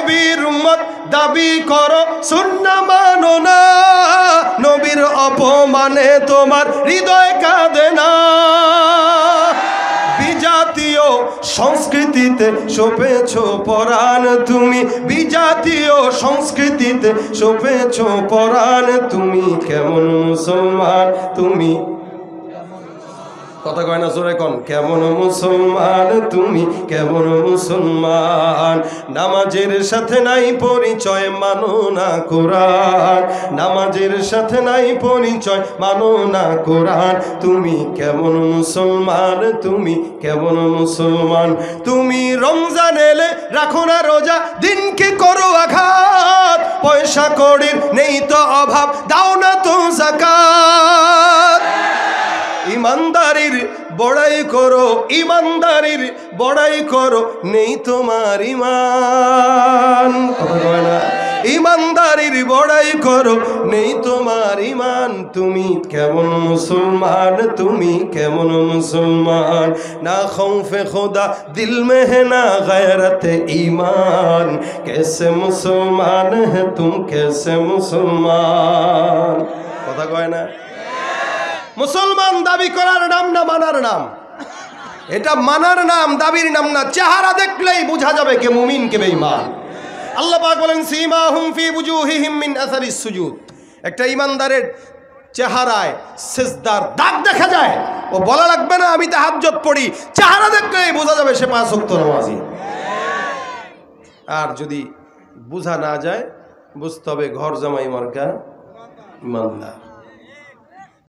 নবীর উম্মত দাবি করো সুন্নাহ মানো না, নবীর অপমানে তোমার হৃদয় কাঁদে না। বিজাতীয় সংস্কৃতিতে সপেছ পরাণ তুমি, বিজাতীয় সংস্কৃতিতে সপেছ পরাণ তুমি। কেমন মুসলমান তুমি, কথা কয় না জোরে কোন, কেমন মুসলমান তুমি, কেমন মুসলমান। নামাজের সাথে নাই পরিচয়, মানো না কোরআন, নামাজের সাথে নাই পরিচয়, মানো না কোরআন। তুমি কেমন মুসলমান তুমি, কেমন মুসলমান। তুমি রমজান এলে রাখো না রোজা, দিনকে করো আঘাত, পয়সা কড়ির নেই তো অভাব, দাও না তো যাকাত। ইমানদারির বড়াই করো, ইমানদারির বড়াই করো, নেই তোমার ইমান। ইমানদারির বড়াই করো, নেই তোমার ইমান। তুমি কেমন মুসলমান তুমি, কেমন মুসলমান। না খৌফে খোদা দিল में है ना गैरत ईमान, कैसे मुसलमान है तुम, कैसे मुसलमान। কথা কয় না? মুসলমান দাবি করার নাম না মানার নাম, এটা মানার নাম, দাবির নাম না। চেহারা দেখলেই বোঝা যাবে কে মুমিন কে বেঈমান। আল্লাহ পাক বলেন সীমাহুম ফি বুজুহিহিম মিন আসারিস সুজুদ, একটা ইমানদারের চেহারায় সিজদার দাগ দেখা যায়। ও বলা লাগবে না আমি তাহাজ্জুদ পড়ি, চেহারা দেখলেই বোঝা যাবে সে 5 ওয়াক্ত নামাজি। আর যদি বোঝা না যায়, বুঝতে হবে ঘর জামাই মার্কা ইমানদার।